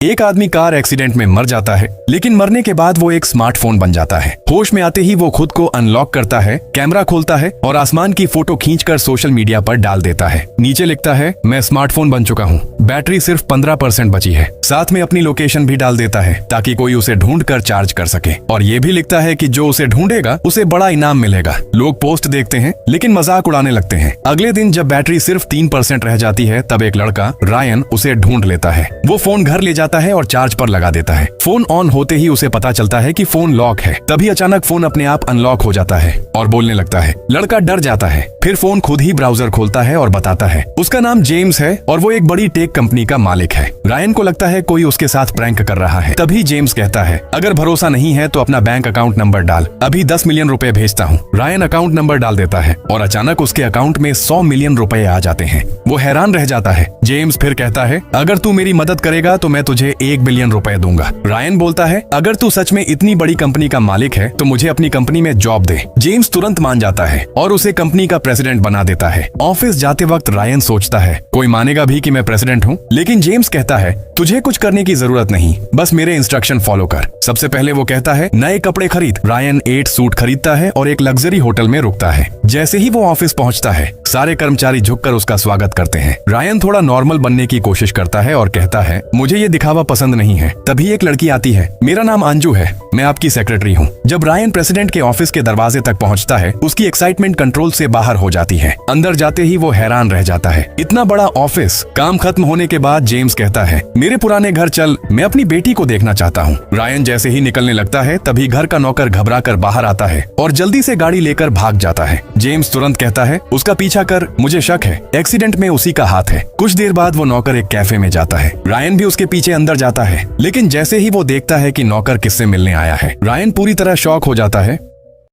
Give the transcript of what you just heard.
एक आदमी car accident में मर जाता है, लेकिन मरने के बाद वो एक स्मार्टफोन बन जाता है। होश में आते ही वो खुद को अनलॉक करता है, कैमरा खोलता है और आसमान की फोटो खींचकर सोशल मीडिया पर डाल देता है। नीचे लिखता है, मैं स्मार्टफोन बन चुका हूँ, बैटरी सिर्फ 15% बची है। साथ में अपनी लोकेशन भी डाल देता है ताकि कोई उसे ढूंढ कर चार्ज कर सके, और ये भी लिखता है कि जो उसे ढूंढेगा उसे बड़ा इनाम मिलेगा। लोग पोस्ट देखते हैं लेकिन मजाक उड़ाने लगते हैं। अगले दिन जब बैटरी सिर्फ 3% रह जाती है, तब एक लड़का रायन उसे ढूंढ लेता है। वो फोन घर ले जाता है और चार्ज पर लगा देता है। फोन ऑन होते ही उसे पता चलता है कि फोन लॉक है। तभी अचानक फोन अपने आप अनलॉक हो जाता है और बोलने लगता है। लड़का डर जाता है, फिर फोन खुद ही ब्राउजर खोलता है और बताता है उसका नाम जेम्स है और वो एक बड़ी टेक कंपनी का मालिक है। रायन को लगता है कोई उसके साथ प्रैंक कर रहा है। तभी जेम्स कहता है, अगर भरोसा नहीं है तो अपना बैंक अकाउंट नंबर डाल, अभी 10 मिलियन रुपए भेजता हूँ। रायन अकाउंट नंबर डाल देता है और अचानक उसके अकाउंट में 100 मिलियन रुपए आ जाते हैं। वो हैरान रह जाता है। जेम्स फिर कहता है, अगर तू मेरी मदद करेगा तो मैं तुझे 1 बिलियन रुपए दूंगा। रायन बोलता है, अगर तू सच में इतनी बड़ी कंपनी का मालिक है तो मुझे अपनी कंपनी में जॉब दे। जेम्स तुरंत मान जाता है और उसे कंपनी का प्रेसिडेंट बना देता है। ऑफिस जाते वक्त रायन सोचता है, कोई मानेगा भी कि मैं प्रेसिडेंट हूँ, लेकिन जेम्स कहता है, तुझे कुछ करने की जरूरत नहीं, बस मेरे इंस्ट्रक्शन फॉलो कर। सबसे पहले वो कहता है, नए कपड़े खरीद। रायन 8 सूट खरीदता है और एक लग्जरी होटल में रुकता है। जैसे ही वो ऑफिस पहुंचता है, सारे कर्मचारी झुककर उसका स्वागत करते हैं। रायन थोड़ा नॉर्मल बनने की कोशिश करता है और कहता है, मुझे ये दिखावा पसंद नहीं है। तभी एक लड़की आती है, मेरा नाम अंजू है, मैं आपकी सेक्रेटरी हूँ। जब रायन प्रेसिडेंट के ऑफिस के दरवाजे तक पहुँचता है, उसकी एक्साइटमेंट कंट्रोल से बाहर हो जाती है। अंदर जाते ही वो हैरान रह जाता है, इतना बड़ा ऑफिस। काम खत्म होने के बाद जेम्स कहता है, मेरे पुराने घर चल, मैं अपनी बेटी को देखना चाहता हूँ। रायन जैसे ही निकलने लगता है, तभी घर का नौकर घबरा कर बाहर आता है और जल्दी से गाड़ी लेकर भाग जाता है। जेम्स तुरंत कहता है, उसका पीछा कर, मुझे शक है एक्सीडेंट में उसी का हाथ है। कुछ देर बाद वो नौकर एक कैफे में जाता है। रायन भी उसके पीछे अंदर जाता है, लेकिन जैसे ही वो देखता है कि नौकर किससे मिलने आया है, रायन पूरी तरह शॉक हो जाता है